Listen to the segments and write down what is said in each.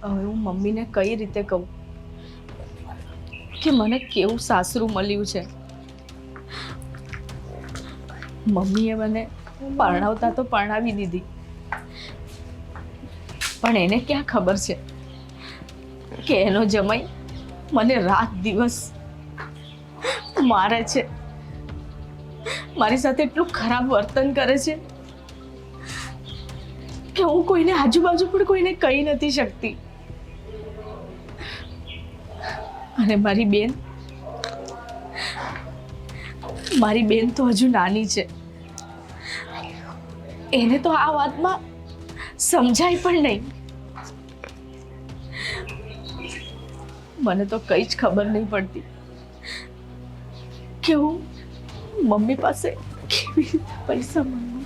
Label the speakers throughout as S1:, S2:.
S1: હવે હું મમ્મીને કઈ રીતે કહું કે મને કેવું સાસરું મળ્યું છે? મમ્મીએ મને પરણાવતા તો પરણાવી દીધી, પણ એને ક્યાં ખબર છે કે એનો જમાઈ મને રાત દિવસ મારે છે, મારી સાથે એટલું ખરાબ વર્તન કરે છે કે હું કોઈને આજુબાજુ પણ કોઈને કહી નથી શકતી. અને મારી બેન તો હજુ નાની છે, એને તો આ વાતમાં સમજાય પણ નહીં. મને તો કઈ જ ખબર નહીં પડતી કે હું મમ્મી પાસે કેવી રીતે પૈસા માંગુ.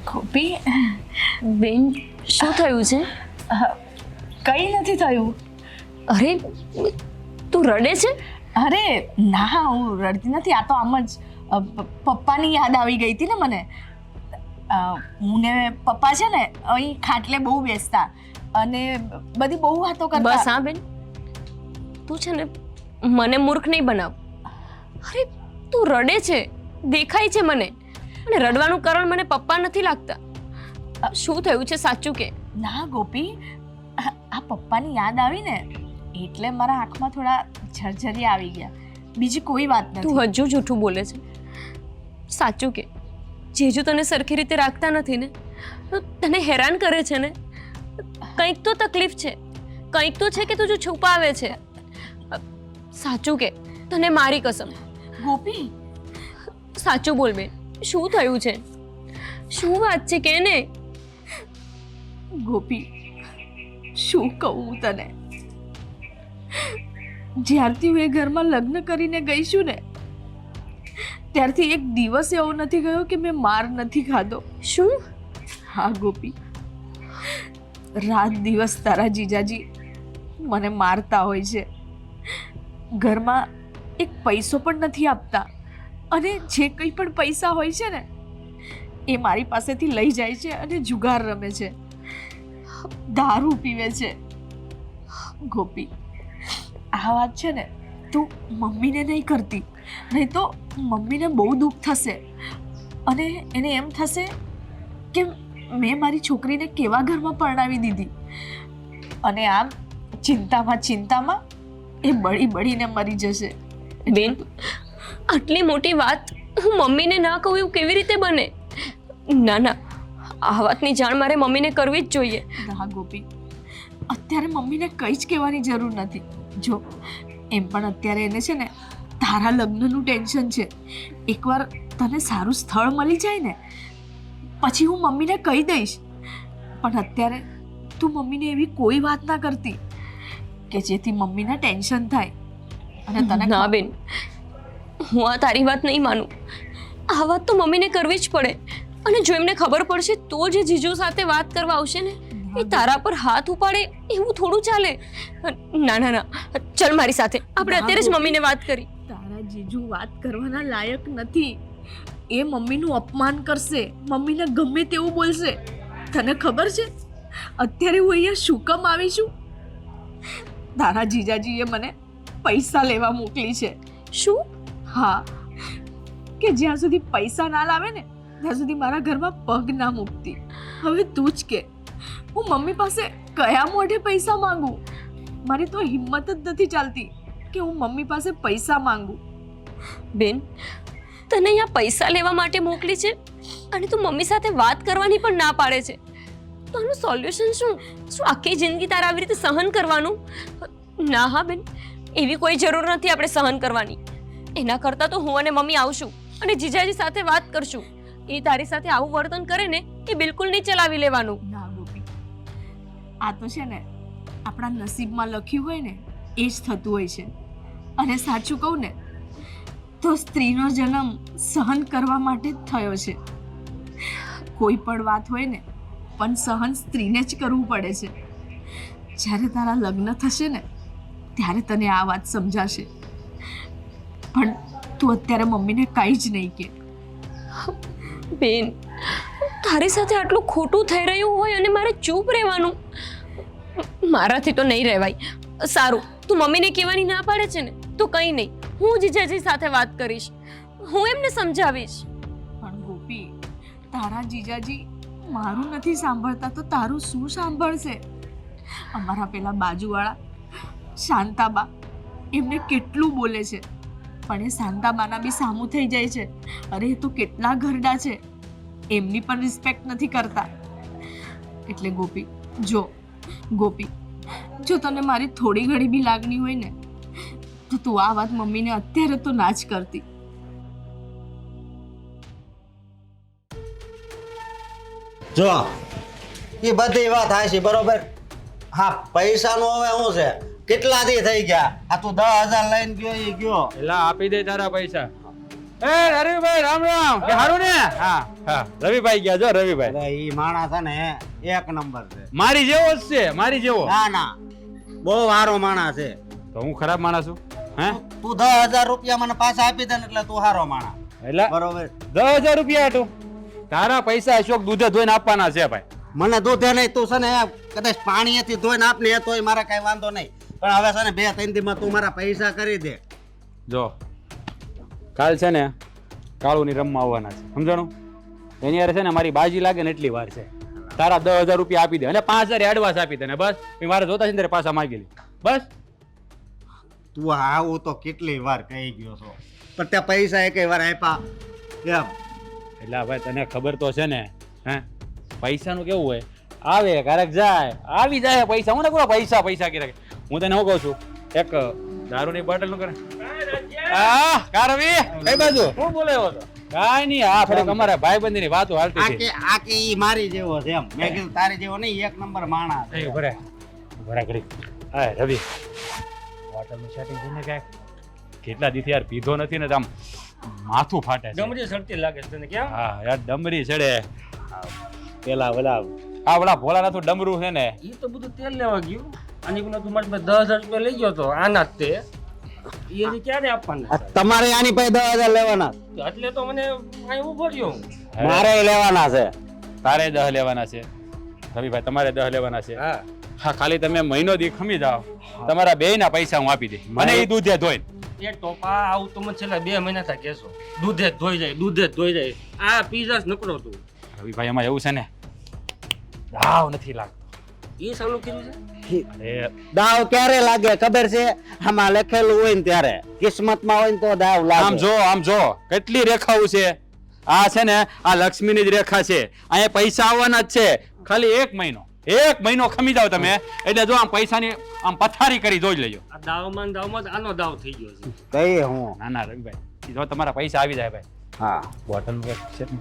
S2: ગોપી બેન, શું થયું છે?
S1: કઈ નથી થયું.
S2: અરે તું રડે છે?
S1: અરે ના, હું રડતી નથી. આ તો આમ જ પપ્પાની યાદ આવી ગઈ હતી ને મને. હું ને પપ્પા છે ને અહીં ખાટલે બહુ બેસતા અને બધી બહુ વાતો કરતા.
S2: બસ હા બેન, તું છે ને મને મૂર્ખ નહીં બનાવ. અરે તું રડે છે, દેખાય છે મને, અને રડવાનું કારણ મને પપ્પા નથી લાગતા. શું થયું છે સાચું કે?
S1: ના ગોપી, આ પપ્પાની યાદ આવી ને એટલે મારા આંખમાં થોડા ઝરઝરિયા આવી ગયા, બીજી કોઈ વાત નથી.
S2: તું હજુ જૂઠું બોલે છે. સાચું કે જીજુ તને સરખી રીતે રાખતા નથી ને, તને હેરાન કરે છે ને, કંઈક તો તકલીફ છે, કંઈક તો છે કે તું જો છુપાવે છે. સાચું કે, તને મારી કસમ.
S1: ગોપી
S2: સાચું બોલ બેન, શું થયું છે? શું વાત છે કે ને?
S1: ગોપી શું કહું તને, જ્યારથી હું એ ઘરમાં લગ્ન કરીને ગઈ છું ને ત્યારથી એક દિવસ એવો નથી ગયો કે મેં માર નથી ખાધો.
S2: શું?
S1: હા ગોપી, રાત દિવસ તારા જીજાજી મને મારતા હોય છે, ઘરમાં એક પૈસો પણ નથી આપતા, અને જે કંઈ પણ પૈસા હોય છે ને એ મારી પાસેથી લઈ જાય છે અને જુગાર રમે છે, દારૂ પીવે છે. ગોપી આ વાત છે ને તું મમ્મીને નહીં કરતી, નહીં તો મમ્મીને બહુ દુઃખ થશે અને એને એમ થશે કે મેં મારી છોકરીને કેવા ઘરમાં પરણાવી દીધી, અને આમ ચિંતામાં એ બળીને મરી જશે.
S2: બેન, આટલી મોટી વાત હું મમ્મીને ના કહું એવું કેવી રીતે બને? ના ના, આ વાતની જાણ મારે મમ્મીને કરવી જ જોઈએ.
S1: ના ગોપી, અત્યારે મમ્મીને કંઈ જ કહેવાની જરૂર નથી. જો એમ પણ અત્યારે એને છે ને તારા લગ્નનું ટેન્શન છે. એકવાર તને સારું સ્થળ મળી જાય ને પછી હું મમ્મીને કહી દઈશ, પણ અત્યારે તું મમ્મીને એવી કોઈ વાત ના કરતી કે જેથી મમ્મીને ટેન્શન થાય. અને તને
S2: ના બેન, હું આ તારી વાત નહીં માનું. આ વાત તો મમ્મીને કરવી જ પડે, અને જો એમને ખબર પડશે તો જે જીજુ સાથે વાત કરવા આવશે ને એ તારા પર હાથ ઉપાડે એવું થોડું ચાલે. ના ના ના, ચલ મારી સાથે, આપણે અત્યારે જ મમ્મીને વાત કરી.
S1: તારા જીજુ વાત કરવાના લાયક નથી. એ મમ્મીનું અપમાન કરશે, મમ્મીને ગમે તેવું બોલશે. તને ખબર છે અત્યારે હું અહીંયા શું કામ આવી છું? તારા જીજાજીએ મને પૈસા લેવા મોકલી છે.
S2: શું?
S1: હા, કે જ્યાં સુધી પૈસા ના લાવે ને ત્યાં સુધી મારા ઘરમાં પગ ના મૂકતી. હવે તું જ કે હું મમ્મી પાસે કયા મોઢે પૈસા માંગુ? મારી તો હિંમત જ નથી ચાલતી કે હું મમ્મી પાસે પૈસા માંગુ.
S2: બેન, તને અહીંયા પૈસા લેવા માટે મોકલી છે અને તું મમ્મી સાથે વાત કરવાની પણ ના પાડે છે, તો આનું સોલ્યુશન શું? શું આખી જિંદગી તારે આવી રીતે સહન કરવાનું? ના હા બેન, એવી કોઈ જરૂર નથી આપણે સહન કરવાની. એના કરતાં તો હું અને મમ્મી આવશું અને જીજાજી સાથે વાત કરશું. એ તારી સાથે આવું વર્તન કરે ને એ બિલકુલ નહીં ચલાવી લેવાનું.
S1: ના ગોપી, આ તો છે ને આપણા નસીબમાં લખ્યું હોય ને એ જ થતું હોય છે. અને સાચું કહું ને તો સ્ત્રીનો જન્મ સહન કરવા માટે જ થયો છે. કોઈ પણ વાત હોય ને પણ સહન સ્ત્રીને જ કરવું પડે છે. જ્યારે તારા લગ્ન થશે ને ત્યારે તને આ વાત સમજાશે, પણ તું અત્યારે મમ્મીને કંઈ જ નહીં કે.
S2: બેન, તારી સાથે આટલું ખોટું થઈ રહ્યું હોય અને મારે ચૂપ રહેવાનું, મારાથી તો નહીં રહેવાય. સારું, તું મમ્મીને કહેવાની ના પાડે છે ને, તો કંઈ નહીં, હું જીજાજી સાથે વાત કરીશ, હું એમને સમજાવીશ.
S1: પણ ગોપી, તારા જીજાજી મારું નથી સાંભળતા તો તારું શું સાંભળશે? અમારા પેલા બાજુવાળા શાંતાબા એમને કેટલું બોલે છે, પણ એ શાંતાબાના બી સામું થઈ જાય છે. અરે એ તો કેટલા ઘરડા છે, એમની પણ રિસ્પેક્ટ નથી કરતા. એટલે ગોપી જો તને મારી થોડી ઘણી બી લાગણી હોય ને, તો તું આ વાત મમ્મીને અત્યારે તો ના જ કરતી.
S3: જો એ બધી વાત હાચી બરોબર. હા, પૈસાનું હવે શું છે, કેટલા દી થઈ ગયા? આ તું 10,000 લઈને ગયો એ ગયો.
S4: એલા આપી દે તારા પૈસા. એ રવિભાઈ રામ રામ, કે હારું ને? હા હા, રવિભાઈ ગયા જો રવિભાઈ.
S3: અરે ઈ માણસ છે ને એક નંબર છે.
S4: મારી જેવો જ છે, મારી જેવો.
S3: ના ના, બહુ સારો માણસ છે.
S4: તો હું ખરાબ માણસ છું? હે?
S3: તું 10,000 રૂપિયા મને પાછા આપી દે ને એટલે તું સારો માણસ.
S4: એલા
S3: બરોબર.
S4: 10,000 રૂપિયા હતું? તારા પૈસા અશોક દૂધે ધોઈને આપવાના છે ભાઈ.
S3: મને દૂધે નહીં, તું છે ને કદાચ પાણીએથી ધોઈને આપ ને તોય મારે કઈ વાંધો નહીં, પણ હવે છે ને 2-3 દીમાં તું મારા પૈસા કરી દે.
S4: જો કાલ છે ને કાળુની રમવા આવવાના છે, સમજાણું? એની યાર છે ને મારી બાજી લાગે ને એટલી વાર છે. તારા 10,000 રૂપિયા આપી દે અને 5,000 એડવાન્સ આપી દે ને બસ. મારે જોતા છે ને તારે પાછા માગી લે બસ.
S3: તું આવું તો કેટલી વાર કહી ગયો છો, પણ ત્યાં પૈસા એકેય વાર આપ્યા એમ?
S4: એટલે ભાઈ તને ખબર તો છે ને, હે પૈસાનું કેવું હોય, આવે ક્યારેક જાય, આવી જાય પૈસા. હું ને કોઈ પૈસા ક્યારેક. હું તને શું કહું છું, એક દારૂની બોટલ નું કરે. હા કારવી કઈ બાજુ હું બોલે એવો તો કાઈ નહીં. આ થોડીક અમારા ભાઈબંધીની વાતો હાલતી છે.
S3: આ કે ઈ મારી જેવો છે એમ. મેં કીધું તારી જેવો નહીં, એક નંબર માણસ.
S4: ભરા કરી. હા રવિ, બોટલનું સેટિંગ થઈને કાંઈક કેટલા દીથી યાર પીધો નથી ને આમ માથું ફાટે છે.
S5: ડમરી સડતી લાગે છે તને કેમ?
S4: હા યાર ડમરી ચડે. પેલા ઓલા ભોળાનાથનું ડમરું છે ને,
S5: ઈ તો બધું તેલ લેવા ગયું અને તું મારી પાસે 10,000 રૂપિયા લઈ ગયો તો આના જ તે ઈ હજી ક્યારે આપવાના?
S3: તમારે આની પાસે 10,000 લેવાના?
S5: એટલે તો મને અહીં ઉભો રહ્યો.
S3: મારે લેવાના છે.
S4: તારે 10 લેવાના છે રવિભાઈ, તમારે 10 લેવાના છે.
S5: હા
S4: હા, ખાલી તમે મહિનો દી ખમી જાઓ, તમારા બેયના પૈસા હું આપી દઈ. મને એ દૂધે ધોઈને.
S5: એક ટોપા આવું તો મને છેલ્લા 2 મહિના થા કેસો દૂધે જ ધોઈ જાય. આ પીઝા જ નકરો તું.
S4: રવિભાઈ એમાં એવું છે ને, દાવ નથી લાગતો.
S5: ઈ સાલું કીધું છે.
S4: અરે
S3: દાવ ક્યારે લાગે ખબર છે? આમાં લખેલું હોય ને ત્યારે, કિસ્મતમાં હોય ને તો દાવ લાગે.
S4: આમ જો કેટલી રેખાઓ છે. આ છે ને આ લક્ષ્મીની જ રેખા છે. અહીંયા પૈસા આવવાના જ છે. ખાલી 1 મહિનો ખમી જાવ તમે એટલે જો આમ પૈસાની આમ પથારી કરી જોઈ લેજો.
S5: આ દાવમાં જ આનો દાવ થઈ ગયો છે.
S3: કઈ હું
S4: ના ના રવિભાઈ, જો તમારા પૈસા આવી જાય ભાઈ.
S3: હા,
S4: બોટલ છે ને,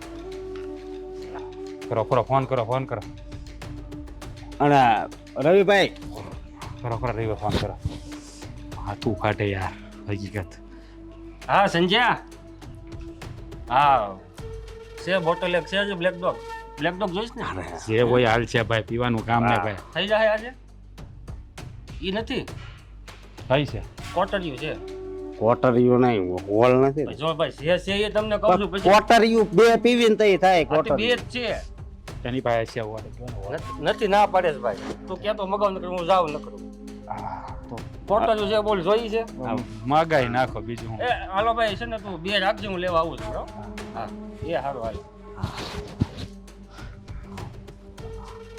S4: કરો ફોન કરો.
S3: અને રવિભાઈ
S4: કરો રવિભાઈ ફોન કરો. માથું ફાટે યાર હકીકત.
S5: હા સંજ્યા, હા છે બોટલ એક છે બ્લેક ડોગ જોઈશ ને?
S4: જે કોઈ હાલ છે ભાઈ, પીવાનું કામ ને ભાઈ.
S5: થઈ જાય આજે. ઈ નથી
S4: થઈ છે
S5: કોટરિયું છે.
S3: કોટરિયું નહીં, હોલ નથી.
S5: જો ભાઈ છે એ તમને કહું છું. પછી
S3: કોટરિયું 2 પીવીને તઈ થાય.
S5: આ તો બે જ છે.
S4: એની પાસે છે
S5: નથી ના પાડે છે ભાઈ. તું કેતો મગાવ નકર હું જાવ નકરું. કોટરિયું છે બોલ જોઈ છે?
S4: મગાઈ નાખો બીજું હું.
S5: એ હાલો ભાઈ છે ને તું 2 રાખજે, હું લેવા આવું છું. હા એ સારું હાલ.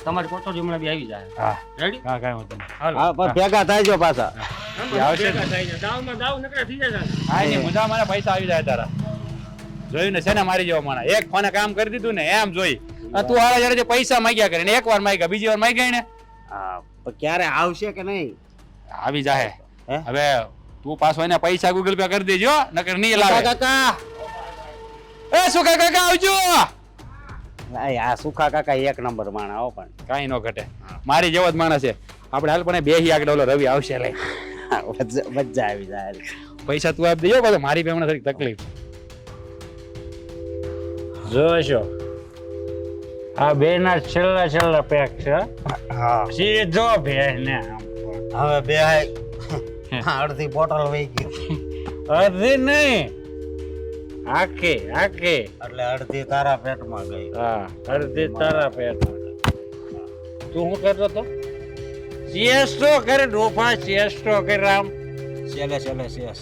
S5: તમારી કોટરી હમણાં બી આવી જાય.
S4: હા
S5: રેડી?
S4: હા કાંઈ વાંધો નહીં.
S5: હાલો
S3: હા, પણ ભેગા થાયજો પાછા.
S4: આવશે.
S5: દાવમાં દાવ નકરા થઈ જાય.
S4: હા નહીં, મુદ્દા મારા પૈસા આવી જાય તારા. જોયું ને છે ને મારી જેવો માણસ. એક ફોને કામ કરી દીધું ને એમ જોઈ. તું હારા જયારે જે પૈસા માંગ્યા કરે ને, 1 વાર માંગ્યા, બીજી વાર માંગ્યા ને,
S3: હા, પણ ક્યારે આવશે કે નહીં?
S4: આવી જાય.
S3: હે?
S4: હવે તું પાછો એને પૈસા ગૂગલ પે કરી દેજો, નકર નહીં લાવે.
S3: કાકા,
S4: એ સુખા કાકા આવજો.
S3: આ સુખા કાકા 1 નંબર માણા હો. પણ
S4: કાંઈ ન ઘટે, મારી જેવો જ માણસ છે. આપણે હાલ પણ બેહી આગળ ઓલો રવિ આવશે લઈ.
S3: મજા આવી જાય.
S4: પૈસા તું આપી દેજો, પાછો મારી પેમણે થોડીક તકલીફ.
S6: જોશો આ બે ના છેલ્લા પેક છે.
S3: હા,
S6: સીધો ભેજ ને
S3: હવે બે અડધી બોટલ વહી ગઈ.
S6: અડધી નહીં, આખી
S3: એટલે અડધી તારા પેટમાં ગઈ.
S6: હા અડધી તારા પેટમાં. તું શું કરતો તો? સિએસ્ટો કરે ડોફા, સિએસ્ટો કરે રામ.
S3: છેલ્લે શેષ.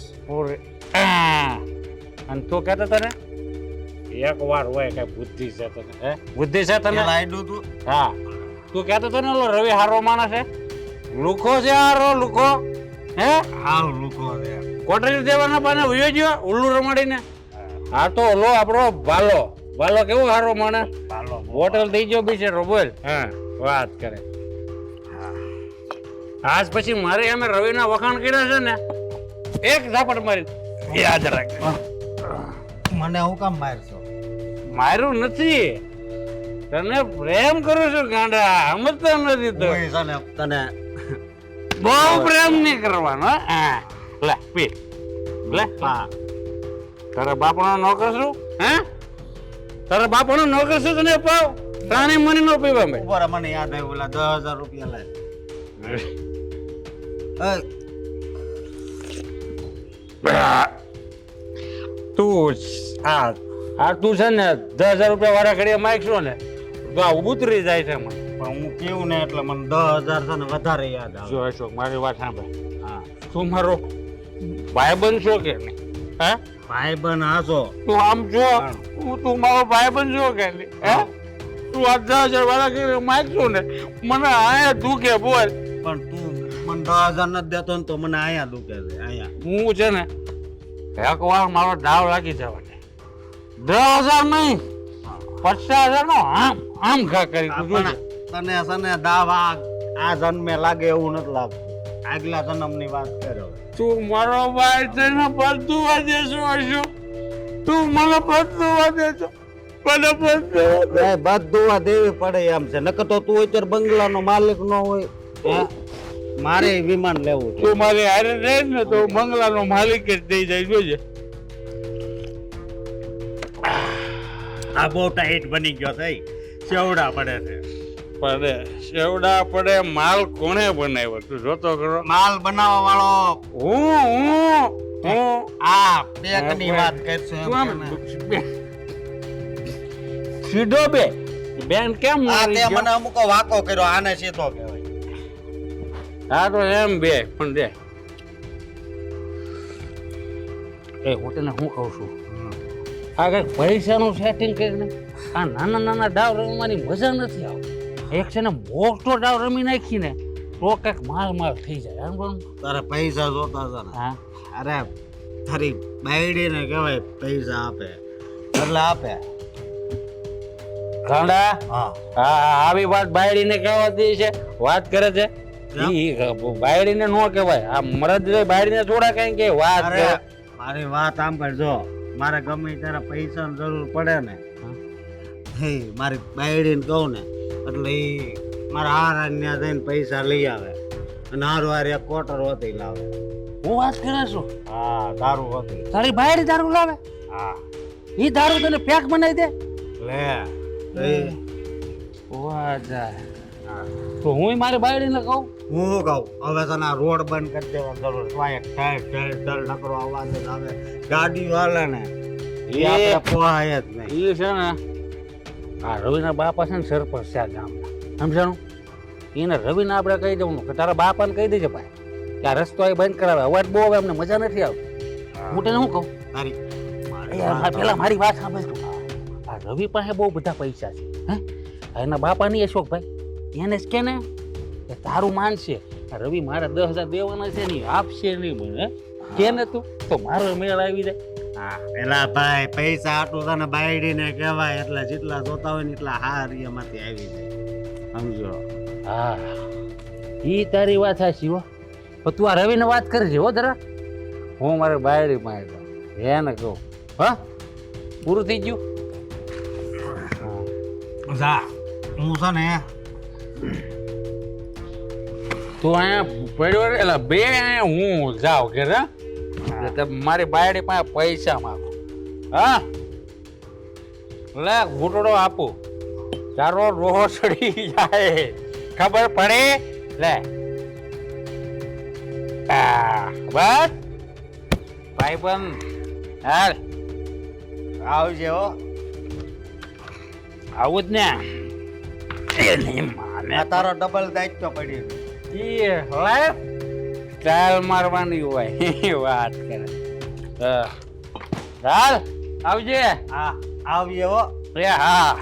S6: અને તું કહેતો તને એક વાર હોય કઈ બુદ્ધિ છે તને? હે બુદ્ધિ છે તને?
S3: પેલા આયડું તું.
S6: હા તું કહેતો તો ને ઓલો રવિ હારો માણસ છે, લુખો છે હારો લુખો. હે
S3: હાવ લુખો છે.
S6: કોટરી દેવાના પાને વયો ગયો ઉલ્લુ રમાડીને. હા તો ઓલો આપણો ભાલો કેવો હારો માણસ, બોટલ થઈ ગયો બિચારો. બોલ. હા વાત કરે. આજ પછી મારે અમે રવિના વખાણ કર્યા છે ને, એક ઝાપટ મારી યાદ રાખ.
S3: મને હું કામ મારશો?
S6: મારું નથી, તને પ્રેમ કરું છું ગાંડા, સમજતો નથી તો.
S3: હું છે ને તને
S6: બહુ પ્રેમ નહીં કરવાનો. હા લે પી લે.
S3: હા
S6: તારા બાપાનો નોકર છું? હે તારા બાપાનો નોકર છું? તને પાવ પ્રાણી મની નો પીવા મેં.
S3: ઉપર મને યાદ આવ્યું ઓલા 10,000 રૂપિયા લાય.
S6: તું તું છે ને 10,000 રૂપિયા વાળા ઘડીએ માગશો ને તો આ ઉતરી જાય છે મને.
S3: પણ હું કેવું ને એટલે મને 10,000 છે ને વધારે યાદ આવે.
S6: જો અશોક મારી વાત સાંભળ. હા તું મારો ભાઈબંધ છો કે નહીં? હે
S3: ભાઈબંધ હાસો.
S6: તું આમ જો તું મારો ભાઈબંધ છો કે નહીં? હે તું આ 10,000 વાળા ઘડીએ માગશો ને મને આયા દુખે. બોલ.
S3: પણ તું મને 10,000 નથી દેતો ને તો મને અહીંયા દુખે છે. અહીંયા
S6: હું છે ને એક વાર મારો દાવ લાગી જવાનો. 10,000 નહીં 50,000 નો આમ ઘા કરી તું જોજે.
S3: તને છે ને દાવા આ જન્મે લાગે એવું નથી લાગતું. આગલા જન્મની વાત કર્યો.
S6: તું મારો ભાઈ છે ને બધું વાજે છો. તું મને બધું વાજે છો.
S3: બધું દેવી પડે એમ છે. નકર તો તું અત્યારે બંગલાનો માલિક નો હોય. મારે વિમાન લેવું છે.
S6: તું મારી હારે રહે ને તો બંગલાનો માલિક જ થઈ જાય. જોજે.
S3: આ બહુ ટાઈટ બની ગયો થઈ. સેવડા પડે છે.
S6: પડે સેવડા પડે. માલ કોણે બનાવ્યો તું જોતો કરો.
S3: માલ બનાવવા વાળો
S6: હું
S3: આ પેકની વાત કરશે એમ
S6: તું આમ
S3: કે ને.
S6: સીધો બેન કેમ
S3: આ
S6: મારી
S3: તે
S6: ગયો?
S3: મને અમુક વાકો કર્યો. આને સીધો કહેવાય.
S6: હા તો એમ બે પણ દે. એ હું તને શું કહું છું, આ કઈક પૈસાનું સેટિંગ કરીને આ નાના નાના દાવ રમવાની મજા નથી આવતી. એક છે ને મોટો દાવ રમી નાખીને તો કઈક માલ થઈ જાય.
S3: તારે પૈસા જોતા હતા ને?
S6: હા
S3: અરે તારી બાયડીને કહેવાય પૈસા આપે એટલે આપે.
S6: ગાંડા.
S3: હા
S6: હા આવી વાત બાયડીને કહેવાતી છે. વાત કરે છે બાયડીને નો કહેવાય. આ મરદ બાયડીને થોડા કઈ કે વાત
S3: અરે
S6: કરે.
S3: મારી વાત સાંભળજો. મારે ગમે ત્યારે પૈસાની જરૂર પડે ને હે મારી બાયડીને કહું ને એટલે એ મારા હારા ત્યાં જઈને પૈસા લઈ આવે અને હારું હારે એક ક્વાર્ટર હોતી લાવે.
S6: હું વાત કરે છું?
S3: હા દારૂ હોતી.
S6: તારી બાયડી દારૂ લાવે?
S3: હા
S6: ઈ દારૂ તને પેક બનાવી દે.
S3: લે
S6: વાહ જાય. તો હું મારી બાયડીને કહું
S3: હું શું કહું હવે તને આ રોડ બંધ કરી દેવા જરૂર છે. ઢળ નકરો અવાજ જ આવે. ગાડીઓ હાલે ને એ આપણે પોહાય જ નહીં.
S6: એ છે ને આ રવિના બાપા છે ને સરપંચ છે આ ગામના, સમજાણું? એને રવિને આપણે કહી દેવાનું કે તારા બાપાને કહી દેજે ભાઈ કે આ રસ્તો અહીં બંધ કરાવે. અવાજ બહુ આવે, અમને મજા નથી આવતી. હું તને શું કહું,
S3: તારી
S6: પેલા મારી વાત સાંભળ તું. આ રવિ પાસે બહુ બધા પૈસા છે. હે એના બાપા નહીં અશોકભાઈ, એને જ કે ને કે તારું માનશે. આ રવિ મારા 10,000 દેવાના છે નહીં, આપશે નહીં મને. કે ને તું તો મારો મેળ આવી જાય.
S3: હા પેલા ભાઈ પૈસા આટલું તને બાયડીને કહેવાય એટલે જેટલા જોતા હોય ને એટલા હારી એમાંથી આવી જાય. સમજો?
S6: હા ઈ તારી વાત સાચી હો. પણ તું આ રવિને વાત કરજે હો જરા. હું મારે બાયડી માં એને કહું. હા પૂરું થઈ ગયું.
S3: જા હું છે ને
S6: તું અહીંયા પડ્યો રે એટલે બે અહીંયા હું જાઉં કે રે મારી બાયડી પાસે પૈસા માંગો. હા લે ઘૂંટડો આપું તારો રોહો ચડી જાય ખબર પડે. લે બસ ભાઈ પણ હાલ
S3: આવજે હો.
S6: આવું જ ને એની માને
S3: આ તારો ડબલ દાયિત્વ પડ્યું.
S6: એ લાઈફ ચાલ મારવાની હોય વાત કરે ચાલ આવજે
S3: હા આવજે હો.
S6: એ હા